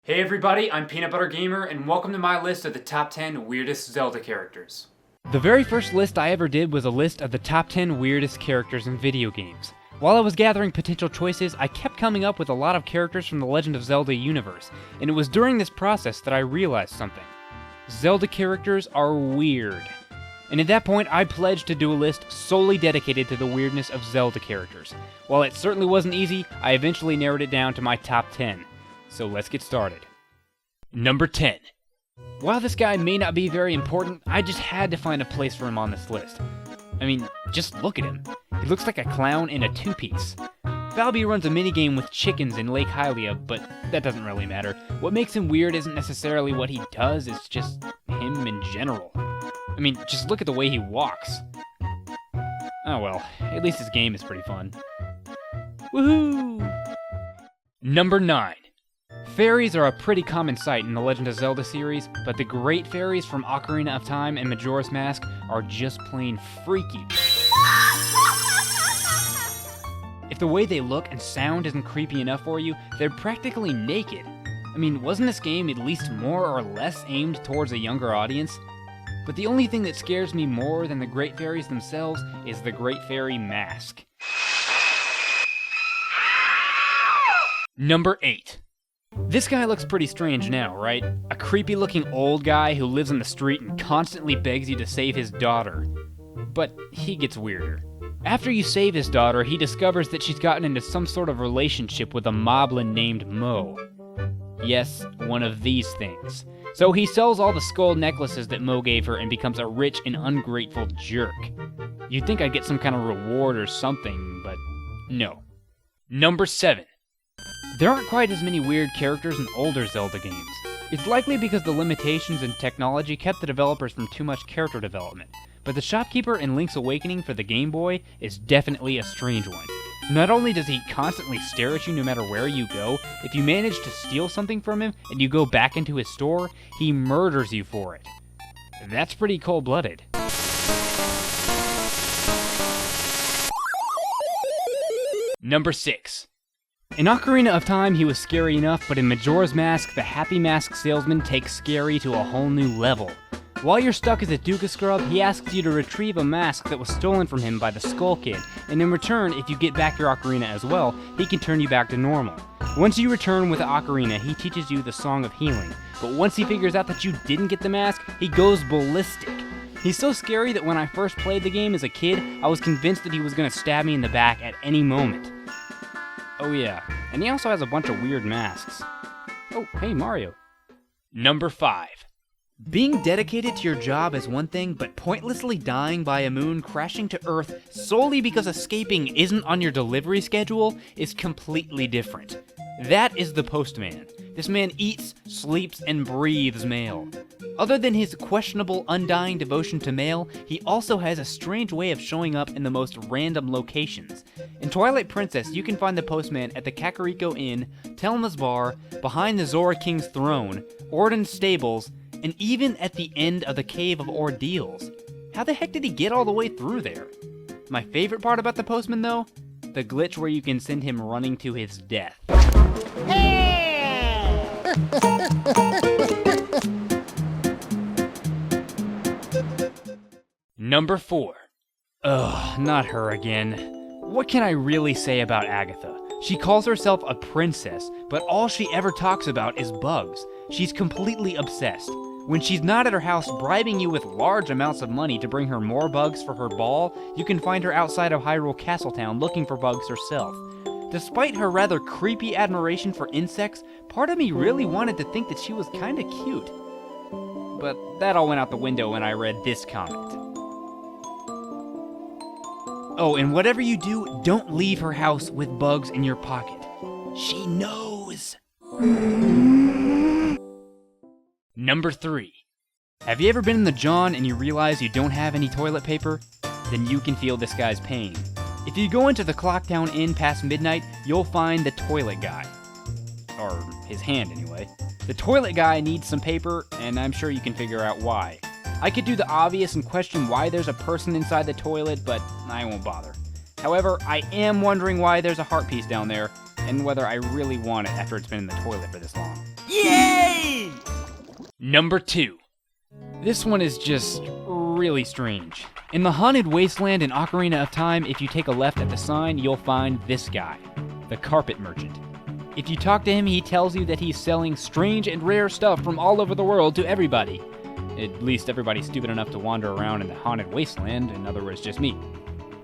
Hey everybody, I'm PeanutButterGamer, and welcome to my list of the top 10 weirdest Zelda characters. The very first list I ever did was a list of the top 10 weirdest characters in video games. While I was gathering potential choices, I kept coming up with a lot of characters from the Legend of Zelda universe, and it was during this process that I realized something. Zelda characters are weird. And at that point, I pledged to do a list solely dedicated to the weirdness of Zelda characters. While it certainly wasn't easy, I eventually narrowed it down to my top 10. So let's get started. Number 10. While this guy may not be very important, I just had to find a place for him on this list. I mean, just look at him. He looks like a clown in a two-piece. Falby runs a minigame with chickens in Lake Hylia, but that doesn't really matter. What makes him weird isn't necessarily what he does, it's just him in general. I mean, just look at the way he walks. Oh well, at least his game is pretty fun. Woohoo! Number 9. Fairies are a pretty common sight in the Legend of Zelda series, but the great fairies from Ocarina of Time and Majora's Mask are just plain freaky. If the way they look and sound isn't creepy enough for you, they're practically naked. I mean, wasn't this game at least more or less aimed towards a younger audience? But the only thing that scares me more than the great fairies themselves is the Great Fairy Mask. Number 8. This guy looks pretty strange now, right? A creepy-looking old guy who lives on the street and constantly begs you to save his daughter. But he gets weirder. After you save his daughter, he discovers that she's gotten into some sort of relationship with a moblin named Mo. Yes, one of these things. So he sells all the skull necklaces that Mo gave her and becomes a rich and ungrateful jerk. You'd think I'd get some kind of reward or something, but no. Number 7. There aren't quite as many weird characters in older Zelda games. It's likely because the limitations in technology kept the developers from too much character development, but the shopkeeper in Link's Awakening for the Game Boy is definitely a strange one. Not only does he constantly stare at you no matter where you go, if you manage to steal something from him and you go back into his store, he murders you for it. That's pretty cold-blooded. Number 6. In Ocarina of Time, he was scary enough, but in Majora's Mask, the Happy Mask Salesman takes scary to a whole new level. While you're stuck as a Duca Scrub, he asks you to retrieve a mask that was stolen from him by the Skull Kid, and in return, if you get back your Ocarina as well, he can turn you back to normal. Once you return with the Ocarina, he teaches you the Song of Healing, but once he figures out that you didn't get the mask, he goes ballistic. He's so scary that when I first played the game as a kid, I was convinced that he was going to stab me in the back at any moment. Oh yeah, and he also has a bunch of weird masks. Oh, hey Mario. Number 5. Being dedicated to your job is one thing, but pointlessly dying by a moon crashing to Earth solely because escaping isn't on your delivery schedule is completely different. That is the Postman. This man eats, sleeps, and breathes mail. Other than his questionable, undying devotion to mail, he also has a strange way of showing up in the most random locations. In Twilight Princess, you can find the Postman at the Kakariko Inn, Telma's Bar, behind the Zora King's throne, Orden's stables, and even at the end of the Cave of Ordeals. How the heck did he get all the way through there? My favorite part about the Postman, though? The glitch where you can send him running to his death. Number 4. Ugh, not her again. What can I really say about Agitha? She calls herself a princess, but all she ever talks about is bugs. She's completely obsessed. When she's not at her house bribing you with large amounts of money to bring her more bugs for her ball, you can find her outside of Hyrule Castletown looking for bugs herself. Despite her rather creepy admiration for insects, part of me really wanted to think that she was kinda cute. But that all went out the window when I read this comment. Oh, and whatever you do, don't leave her house with bugs in your pocket. She knows. Number 3. Have you ever been in the John and you realize you don't have any toilet paper? Then you can feel this guy's pain. If you go into the Clocktown Inn past midnight, you'll find the toilet guy. Or his hand, anyway. The toilet guy needs some paper, and I'm sure you can figure out why. I could do the obvious and question why there's a person inside the toilet, but I won't bother. However, I am wondering why there's a heart piece down there, and whether I really want it after it's been in the toilet for this long. Yeah! Number 2. This one is just really strange. In the Haunted Wasteland in Ocarina of Time, if you take a left at the sign, you'll find this guy, the Carpet Merchant. If you talk to him, he tells you that he's selling strange and rare stuff from all over the world to everybody. At least everybody stupid enough to wander around in the Haunted Wasteland, in other words, just me.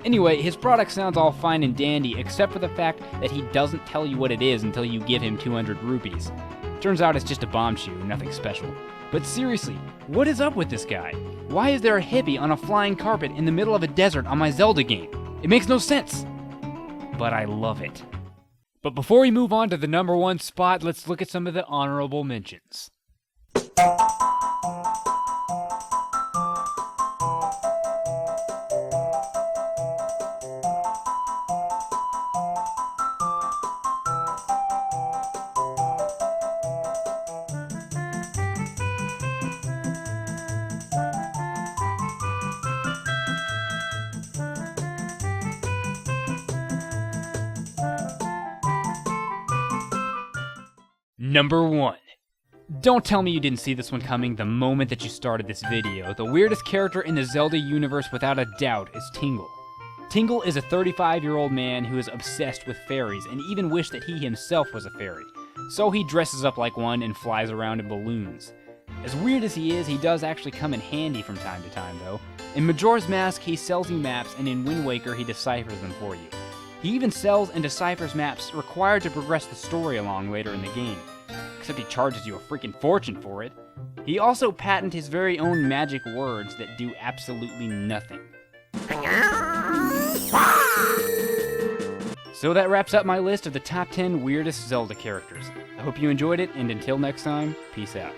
Anyway, his product sounds all fine and dandy, except for the fact that he doesn't tell you what it is until you give him 200 rupees. Turns out it's just a bomb shoe, nothing special. But seriously, what is up with this guy? Why is there a hippie on a flying carpet in the middle of a desert on my Zelda game? It makes no sense. But I love it. But before we move on to the number 1 spot, let's look at some of the honorable mentions. Number 1. Don't tell me you didn't see this one coming the moment that you started this video. The weirdest character in the Zelda universe without a doubt is Tingle. Tingle is a 35-year-old man who is obsessed with fairies and even wished that he himself was a fairy. So he dresses up like one and flies around in balloons. As weird as he is, he does actually come in handy from time to time though. In Majora's Mask, he sells you maps, and in Wind Waker, he deciphers them for you. He even sells and deciphers maps required to progress the story along later in the game. Except he charges you a freaking fortune for it. He also patented his very own magic words that do absolutely nothing. So that wraps up my list of the top 10 weirdest Zelda characters. I hope you enjoyed it, and until next time, peace out.